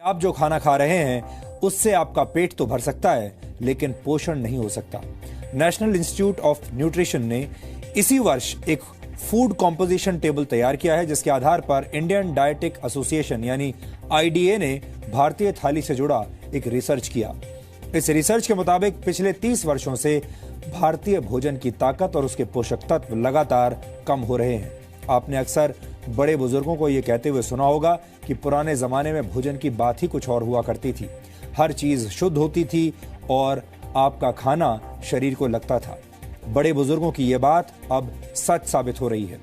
आप जो खाना खा रहे हैं उससे आपका पेट तो भर सकता है, लेकिन पोषण नहीं हो सकता। नेशनल इंस्टीट्यूट ऑफ न्यूट्रिशन ने इसी वर्ष एक फूड कॉम्पोजिशन टेबल तैयार किया है, जिसके आधार पर इंडियन डायटिक एसोसिएशन यानी आईडीए ने भारतीय थाली से जुड़ा एक रिसर्च किया। इस रिसर्च के मुताबिक पिछले 30 वर्षों से भारतीय भोजन की ताकत और उसके पोषक तत्व लगातार कम हो रहे हैं। आपने अक्सर बड़े बुजुर्गों को यह कहते हुए सुना होगा कि पुराने जमाने में भोजन की बात ही कुछ और हुआ करती थी। हर चीज शुद्ध होती थी और आपका खाना शरीर को लगता था। बड़े बुजुर्गों की यह बात अब सच साबित हो रही है।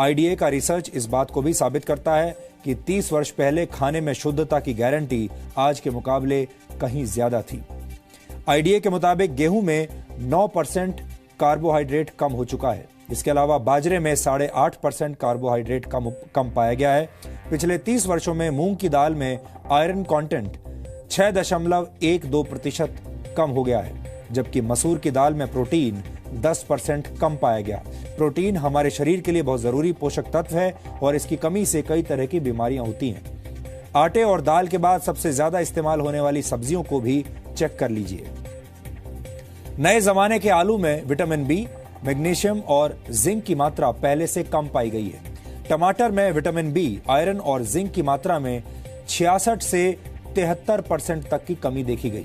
आईडीए का रिसर्च इस बात को भी साबित करता है कि 30 वर्ष पहले खाने में शुद्धता की गारंटी आज के मुकाबले कहीं ज्यादा थी। आईडीए के मुताबिक गेहूं में 9% कार्बोहाइड्रेट कम हो चुका है। इसके अलावा बाजरे में 8.5% कार्बोहाइड्रेट कम पाया गया है। पिछले 30 वर्षों में मूंग की दाल में आयरन कंटेंट 6.12% कम हो गया है, जबकि मसूर की दाल में प्रोटीन 10% कम पाया गया। प्रोटीन हमारे शरीर के लिए बहुत जरूरी पोषक तत्व है और इसकी कमी से कई तरह की बीमारियां होती हैं। आटे और दाल के बाद सबसे ज्यादा इस्तेमाल होने वाली सब्जियों को भी चेक कर लीजिए। नए जमाने के आलू में विटामिन बी, मैग्नीशियम और जिंक की मात्रा पहले से कम पाई गई है। टमाटर में विटामिन बी, आयरन और जिंक की मात्रा में 66 से 73% तक की कमी देखी गई।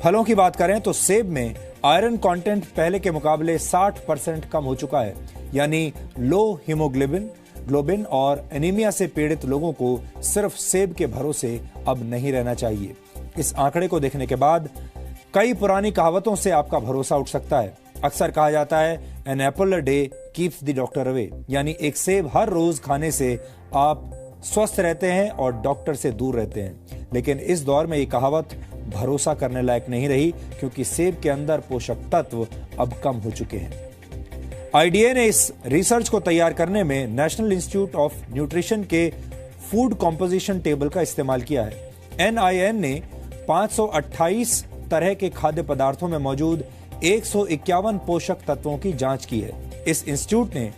फलों की बात करें तो सेब में आयरन कंटेंट पहले के मुकाबले 60% कम हो चुका है, यानी लो हीमोग्लोबिन और एनीमिया से पीड़ित लोगों को सिर्फ सेब के भरोसे अब नहीं रहना चाहिए। इस आंकड़े को देखने के बाद कई पुरानी कहावतों से आपका भरोसा उठ सकता है। अक्सर कहा जाता है an apple a day keeps the doctor away, यानी एक सेब हर रोज खाने से आप स्वस्थ रहते हैं और डॉक्टर से दूर रहते हैं। लेकिन इस दौर में ये कहावत भरोसा करने लायक नहीं रही, क्योंकि सेब के अंदर पोषक तत्व अब कम हो चुके हैं। आईडीए ने इस रिसर्च को तैयार करने में नेशनल इंस्टीट्यूट ऑफ न्यूट्रिशन के फूड कॉम्पोजिशन टेबल का इस्तेमाल किया है। एनआईएन ने 528 तरह के खाद्य पदार्थों में मौजूद 151 पोषक तत्वों की जांच की है। इस इंस्टीट्यूट ने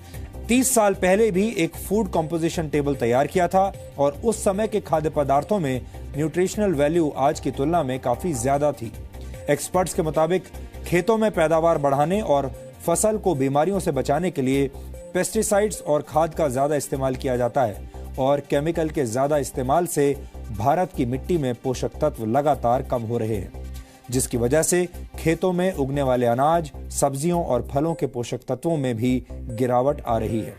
30 साल पहले भी एक फूड कॉम्पोजिशन टेबल तैयार किया था और उस समय के खाद्य पदार्थों में न्यूट्रिशनल वैल्यू आज की तुलना में काफी ज्यादा थी। एक्सपर्ट्स के मुताबिक खेतों में पैदावार बढ़ाने और फसल को बीमारियों से बचाने के लिए पेस्टिसाइड्स और खाद का ज्यादा इस्तेमाल किया जाता है और केमिकल के ज्यादा इस्तेमाल से भारत की मिट्टी में पोषक तत्व लगातार कम हो रहे हैं, जिसकी वजह से खेतों में उगने वाले अनाज, सब्जियों और फलों के पोषक तत्वों में भी गिरावट आ रही है।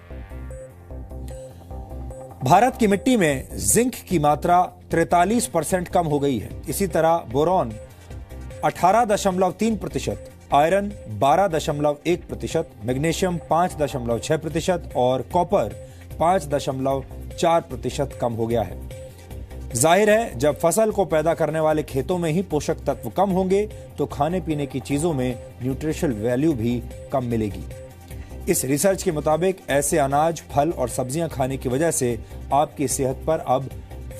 भारत की मिट्टी में जिंक की मात्रा 43% कम हो गई है। इसी तरह बोरॉन 18.3%, आयरन 12.1%, मैग्नीशियम 5.6% और कॉपर 5.4% कम हो गया है। जाहिर है, जब फसल को पैदा करने वाले खेतों में ही पोषक तत्व कम होंगे तो खाने पीने की चीजों में न्यूट्रिशनल वैल्यू भी कम मिलेगी। इस रिसर्च के मुताबिक ऐसे अनाज, फल और सब्जियां खाने की वजह से आपकी सेहत पर अब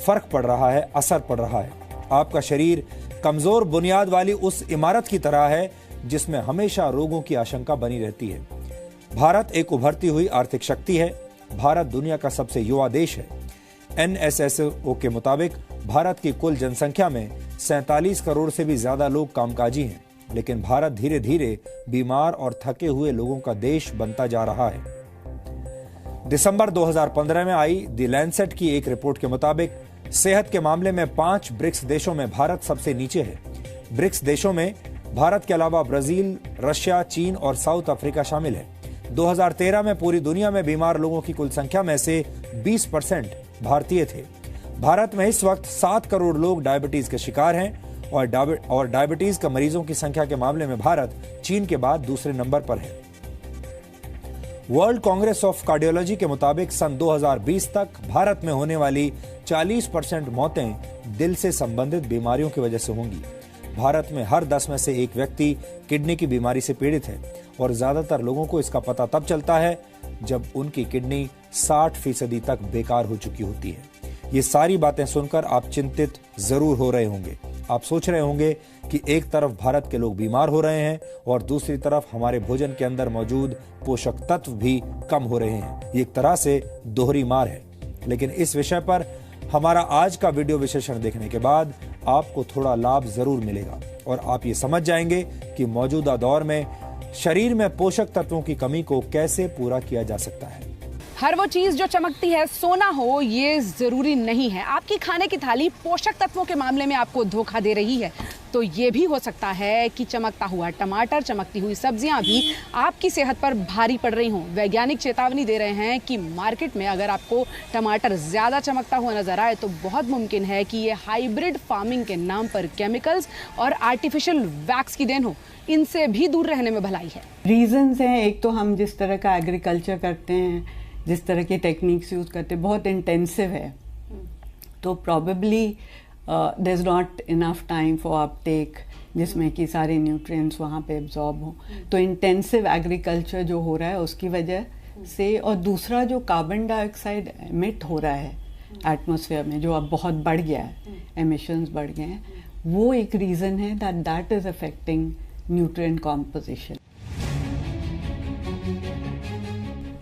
फर्क पड़ रहा है, असर पड़ रहा है। आपका शरीर कमजोर बुनियाद वाली उस इमारत की तरह है जिसमें हमेशा रोगों की आशंका बनी रहती है। भारत एक उभरती हुई आर्थिक शक्ति है। भारत दुनिया का सबसे युवा देश है। एनएसएसओ के मुताबिक भारत की कुल जनसंख्या में 47 करोड़ से भी ज्यादा लोग कामकाजी हैं, लेकिन भारत धीरे धीरे बीमार और थके हुए लोगों का देश बनता जा रहा है। दिसंबर 2015 में आई द लैंसेट की एक रिपोर्ट के मुताबिक सेहत के मामले में 5 ब्रिक्स देशों में भारत सबसे नीचे है। ब्रिक्स देशों में भारत के अलावा ब्राजील, रशिया, चीन और साउथ अफ्रीका शामिल है। 2013 में पूरी दुनिया में बीमार लोगों की कुल संख्या में से 20% भारतीय थे। भारत में इस वक्त 7 करोड़ लोग डायबिटीज के शिकार हैं और डायबिटीज के मरीजों की संख्या के मामले में भारत चीन के बाद दूसरे नंबर पर है। वर्ल्ड कांग्रेस ऑफ कार्डियोलॉजी के मुताबिक सन 2020 तक भारत में होने वाली 40% मौतें दिल से संबंधित बीमारियों की वजह से होंगी। भारत में हर 10 में से एक व्यक्ति किडनी की बीमारी से पीड़ित है और ज्यादातर लोगों को इसका पता तब चलता है जब उनकी किडनी 60% तक बेकार हो चुकी होती है। ये सारी बातें सुनकर आप चिंतित जरूर हो रहे होंगे। आप सोच रहे होंगे कि एक तरफ भारत के लोग बीमार हो रहे हैं और दूसरी तरफ हमारे भोजन के अंदर मौजूद पोषक तत्व भी कम हो रहे हैं। ये एक तरह से दोहरी मार है। लेकिन इस विषय पर हमारा आज का वीडियो विश्लेषण देखने के बाद आपको थोड़ा लाभ जरूर मिलेगा और आप ये समझ जाएंगे कि मौजूदा दौर में शरीर में पोषक तत्वों की कमी को कैसे पूरा किया जा सकता है। हर वो चीज जो चमकती है सोना हो ये जरूरी नहीं है। आपकी खाने की थाली पोषक तत्वों के मामले में आपको धोखा दे रही है तो ये भी हो सकता है कि चमकता हुआ टमाटर, चमकती हुई सब्जियां भी आपकी सेहत पर भारी पड़ रही हों। वैज्ञानिक चेतावनी दे रहे हैं कि मार्केट में अगर आपको टमाटर ज्यादा चमकता हुआ नजर आए तो बहुत मुमकिन है कि ये हाइब्रिड फार्मिंग के नाम पर केमिकल्स और आर्टिफिशियल वैक्स की देन हो। इनसे भी दूर रहने में भलाई है। रीजंस हैं, एक तो हम जिस तरह का एग्रीकल्चर करते हैं, जिस तरह की टेक्निक्स यूज करते हैं, बहुत इंटेंसिव है, तो probably there is not enough time for uptake जिसमें कि सारे न्यूट्रिएंट्स वहाँ पे एब्जॉर्ब हों। तो इंटेंसिव एग्रीकल्चर जो हो रहा है उसकी वजह से, और दूसरा जो कार्बन डाइऑक्साइड एमिट हो रहा है एटमॉस्फेयर में, जो अब बहुत बढ़ गया है, एमिशंस बढ़ गए हैं, वो एक रीज़न है that is affecting nutrient composition.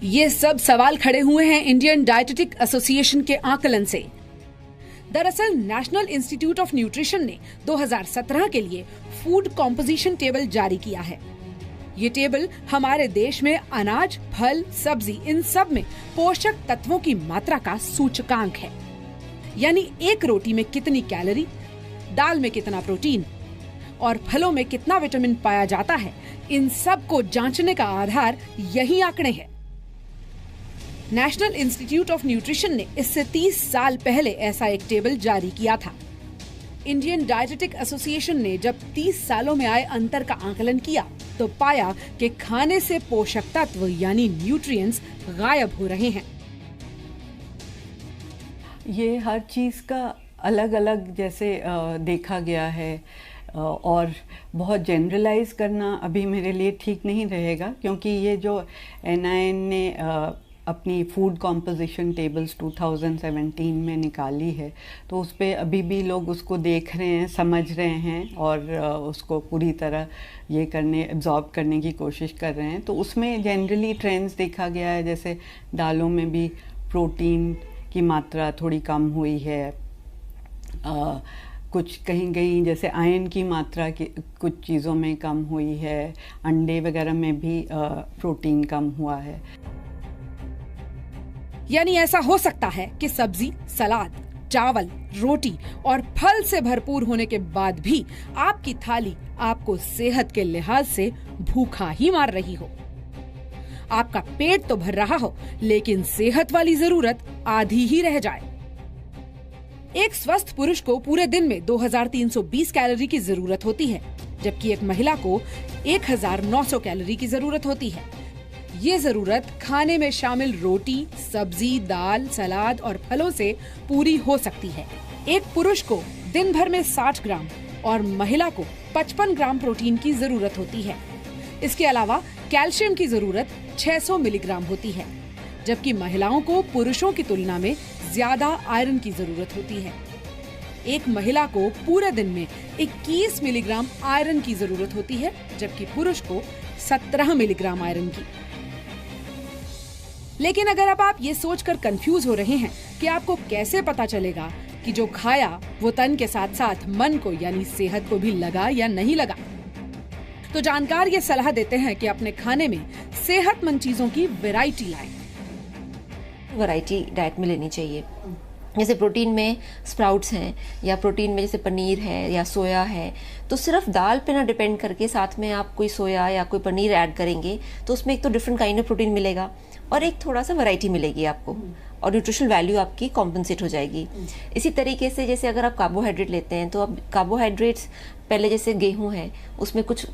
ये सब सवाल खड़े हुए हैं इंडियन डायटेटिक एसोसिएशन के आकलन से। दरअसल नेशनल इंस्टीट्यूट ऑफ न्यूट्रिशन ने 2017 के लिए फूड कॉम्पोजिशन टेबल जारी किया है। ये टेबल हमारे देश में अनाज, फल, सब्जी, इन सब में पोषक तत्वों की मात्रा का सूचकांक है। यानी एक रोटी में कितनी कैलोरी, दाल में कितना प्रोटीन और फलों में कितना विटामिन पाया जाता है, इन सब को जांचने का आधार यही आंकड़े हैं। नेशनल इंस्टीट्यूट ऑफ न्यूट्रिशन ने इससे 30 साल पहले ऐसा एक टेबल जारी किया था। इंडियन डायटेटिक एसोसिएशन ने जब 30 सालों में आए अंतर का आकलन किया तो पाया कि खाने से पोषक तत्व यानी न्यूट्रिएंट्स गायब हो रहे हैं। ये हर चीज़ का अलग अलग जैसे देखा गया है, और बहुत जनरलाइज करना अभी मेरे लिए ठीक नहीं रहेगा, क्योंकि ये जो NIN ने अपनी फूड कॉम्पोजिशन टेबल्स 2017 में निकाली है, तो उस पर अभी भी लोग उसको देख रहे हैं, समझ रहे हैं और उसको पूरी तरह ये एब्जॉर्ब करने की कोशिश कर रहे हैं। तो उसमें जनरली ट्रेंड्स देखा गया है, जैसे दालों में भी प्रोटीन की मात्रा थोड़ी कम हुई है, कुछ कहीं कहीं जैसे आयरन की मात्रा की कुछ चीज़ों में कम हुई है, अंडे वगैरह में भी प्रोटीन कम हुआ है। यानी ऐसा हो सकता है कि सब्जी, सलाद, चावल, रोटी और फल से भरपूर होने के बाद भी आपकी थाली आपको सेहत के लिहाज से भूखा ही मार रही हो। आपका पेट तो भर रहा हो लेकिन सेहत वाली जरूरत आधी ही रह जाए। एक स्वस्थ पुरुष को पूरे दिन में 2320 कैलोरी की जरूरत होती है, जबकि एक महिला को 1900 कैलोरी की जरूरत होती है। ये जरूरत खाने में शामिल रोटी, सब्जी, दाल, सलाद और फलों से पूरी हो सकती है। एक पुरुष को दिन भर में 60 ग्राम और महिला को 55 ग्राम प्रोटीन की जरूरत होती है। इसके अलावा कैल्शियम की जरूरत 600 मिलीग्राम होती है, जबकि महिलाओं को पुरुषों की तुलना में ज्यादा आयरन की जरूरत होती है। एक महिला को पूरे दिन में 21 मिलीग्राम आयरन की जरूरत होती है, जबकि पुरुष को 17 मिलीग्राम आयरन की। लेकिन अगर अब आप ये सोचकर कंफ्यूज हो रहे हैं कि आपको कैसे पता चलेगा कि जो खाया वो तन के साथ साथ मन को यानी सेहत को भी लगा या नहीं लगा, तो जानकार ये सलाह देते हैं कि अपने खाने में सेहतमंद चीजों की वैरायटी लाएं। वैरायटी डाइट में लेनी चाहिए। जैसे प्रोटीन में स्प्राउट्स हैं, या प्रोटीन में जैसे पनीर है या सोया है, तो सिर्फ दाल पे ना डिपेंड करके साथ में आप कोई सोया या कोई पनीर ऐड करेंगे तो उसमें एक तो डिफरेंट काइंड ऑफ प्रोटीन मिलेगा और एक थोड़ा सा वैरायटी मिलेगी आपको, और न्यूट्रिशनल वैल्यू आपकी कॉम्पनसेट हो जाएगी। इसी तरीके से जैसे अगर आप कार्बोहाइड्रेट लेते हैं तो अब कार्बोहाइड्रेट्स पहले जैसे गेहूं है उसमें कुछ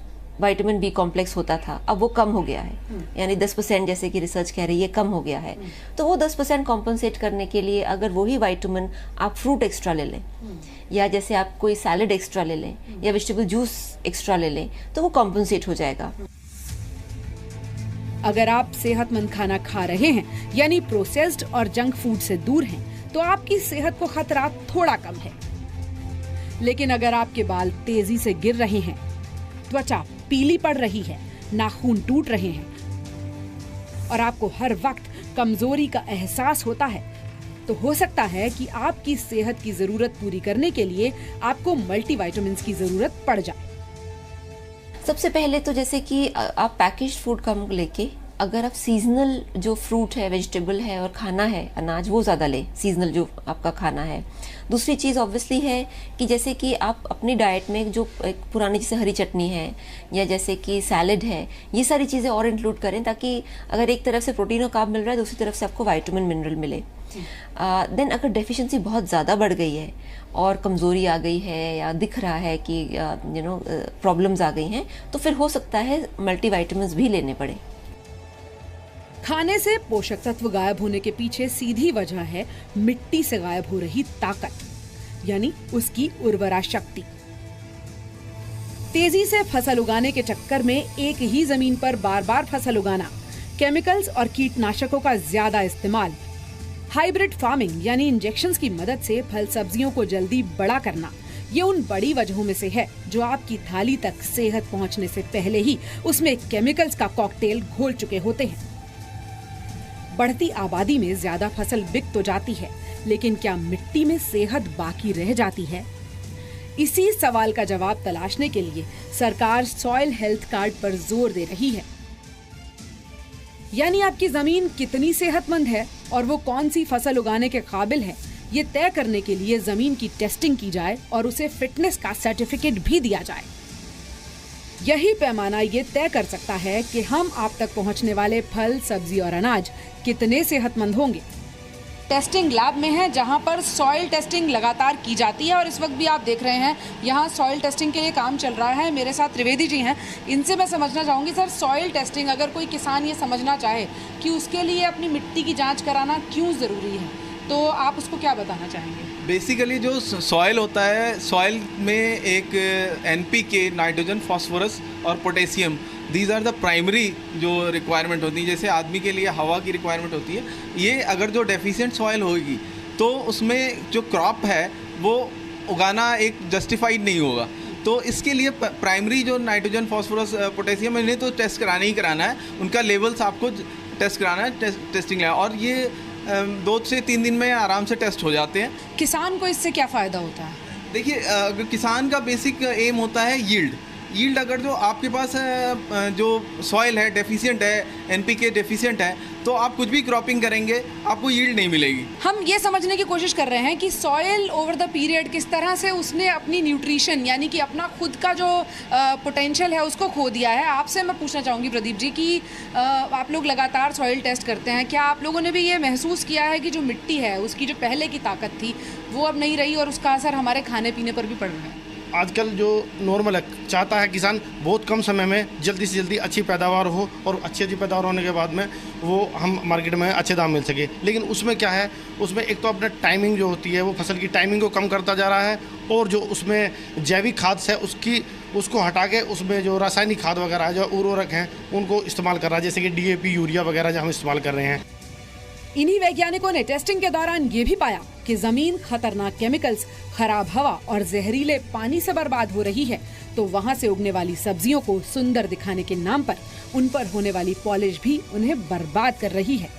विटामिन बी कॉम्प्लेक्स होता था, अब वो कम हो गया है, यानी 10% जैसे कि रिसर्च कह रही है कम हो गया है। तो वो 10% कॉम्पनसेट करने के लिए अगर वही विटामिन आप फ्रूट एक्स्ट्रा ले लें, या जैसे आप कोई सैलड एक्स्ट्रा ले लें, या वेजिटेबल जूस एक्स्ट्रा ले लें, तो वो कॉम्पनसेट हो जाएगा। अगर आप सेहतमंद खाना खा रहे हैं यानी प्रोसेस्ड और जंक फूड से दूर हैं, तो आपकी सेहत को खतरा थोड़ा कम है। लेकिन अगर आपके बाल तेजी से गिर रहे हैं, त्वचा पीली पड़ रही है, नाखून टूट रहे हैं और आपको हर वक्त कमजोरी का एहसास होता है, तो हो सकता है कि आपकी सेहत की जरूरत पूरी करने के लिए आपको मल्टीविटामिन्स की जरूरत पड़ जाए। सबसे पहले तो जैसे कि आप पैकेज्ड फूड कम लेके, अगर आप सीजनल जो फ्रूट है, वेजिटेबल है और खाना है, अनाज, वो ज़्यादा लें, सीजनल जो आपका खाना है। दूसरी चीज़ ऑब्वियसली है कि जैसे कि आप अपनी डाइट में जो एक पुरानी जैसे हरी चटनी है या जैसे कि सैलड है, ये सारी चीज़ें और इंक्लूड करें, ताकि अगर एक तरफ से प्रोटीन और कार्ब मिल रहा है, दूसरी तरफ से आपको विटामिन मिनरल मिले। देन अगर डेफिशिएंसी बहुत ज़्यादा बढ़ गई है और कमज़ोरी आ गई है या दिख रहा है कि प्रॉब्लम्स आ गई हैं, तो फिर हो सकता है मल्टीविटामिन्स भी लेने पड़े। खाने से पोषक तत्व गायब होने के पीछे सीधी वजह है मिट्टी से गायब हो रही ताकत, यानी उसकी उर्वरा शक्ति। तेजी से फसल उगाने के चक्कर में एक ही जमीन पर बार बार फसल उगाना, केमिकल्स और कीटनाशकों का ज्यादा इस्तेमाल, हाइब्रिड फार्मिंग यानी इंजेक्शंस की मदद से फल सब्जियों को जल्दी बड़ा करना, ये उन बड़ी वजहों में से है जो आपकी थाली तक सेहत पहुंचने से पहले ही उसमें केमिकल्स का कॉकटेल घोल चुके होते हैं। बढ़ती आबादी में ज्यादा फसल बिक तो जाती है, लेकिन क्या मिट्टी में सेहत बाकी रह जाती है? इसी सवाल का जवाब तलाशने के लिए सरकार सॉइल हेल्थ कार्ड पर जोर दे रही है। यानी आपकी जमीन कितनी सेहतमंद है और वो कौन सी फसल उगाने के काबिल है, ये तय करने के लिए जमीन की टेस्टिंग की जाए और उसे फिटनेस का सर्टिफिकेट भी दिया जाए। यही पैमाना ये तय कर सकता है कि हम आप तक पहुंचने वाले फल, सब्जी और अनाज कितने सेहतमंद होंगे। टेस्टिंग लैब में है, जहां पर सॉइल टेस्टिंग लगातार की जाती है और इस वक्त भी आप देख रहे हैं यहां सॉइल टेस्टिंग के लिए काम चल रहा है। मेरे साथ त्रिवेदी जी हैं, इनसे मैं समझना चाहूँगी सर, सॉइल टेस्टिंग अगर कोई किसान ये समझना चाहे कि उसके लिए अपनी मिट्टी की जाँच कराना क्यों ज़रूरी है, तो आप उसको क्या बताना चाहेंगे? बेसिकली जो सॉइल होता है, सॉइल में एक NPK, नाइट्रोजन, फास्फोरस और potassium, these are the primary जो रिक्वायरमेंट होती है। जैसे आदमी के लिए हवा की रिक्वायरमेंट होती है, ये अगर जो डेफिशिएंट सॉइल होगी तो उसमें जो क्रॉप है वो उगाना एक जस्टिफाइड नहीं होगा। तो इसके लिए प्राइमरी जो नाइट्रोजन, फास्फोरस, पोटेशियम, इन्हें तो टेस्ट कराना ही कराना है, उनका लेवल्स आपको टेस्ट कराना है, टेस्टिंग है, और ये 2 से 3 दिन में आराम से टेस्ट हो जाते हैं। किसान को इससे क्या फ़ायदा होता है? देखिए, किसान का बेसिक एम होता है यील्ड। अगर जो आपके पास जो सॉइल है डेफिशिएंट है, NPK डेफिशिएंट है, तो आप कुछ भी क्रॉपिंग करेंगे आपको यील्ड नहीं मिलेगी। हम ये समझने की कोशिश कर रहे हैं कि सॉइल ओवर द पीरियड किस तरह से उसने अपनी न्यूट्रिशन यानी कि अपना खुद का जो पोटेंशियल है उसको खो दिया है। आपसे मैं पूछना चाहूँगी प्रदीप जी कि आप लोग लगातार सॉइल टेस्ट करते हैं, क्या आप लोगों ने भी ये महसूस किया है कि जो मिट्टी है उसकी जो पहले की ताकत थी वो अब नहीं रही और उसका असर हमारे खाने पीने पर भी पड़ रहा है? आजकल जो नॉर्मल है, चाहता है किसान बहुत कम समय में जल्दी से जल्दी अच्छी पैदावार हो और अच्छी पैदावार होने के बाद में वो हम मार्केट में अच्छे दाम मिल सके। लेकिन उसमें क्या है, उसमें एक तो अपना टाइमिंग जो होती है वो फसल की टाइमिंग को कम करता जा रहा है, और जो उसमें जैविक खाद है उसको हटा के उसमें जो रासायनिक खाद वगैरह जो उर्वरक हैं उनको इस्तेमाल कर रहा है, जैसे कि DAP, यूरिया वगैरह जो हम इस्तेमाल कर रहे हैं। इन्हीं वैज्ञानिकों ने टेस्टिंग के दौरान ये भी पाया कि जमीन खतरनाक केमिकल्स, खराब हवा और जहरीले पानी से बर्बाद हो रही है, तो वहाँ से उगने वाली सब्जियों को सुंदर दिखाने के नाम पर उन पर होने वाली पॉलिश भी उन्हें बर्बाद कर रही है।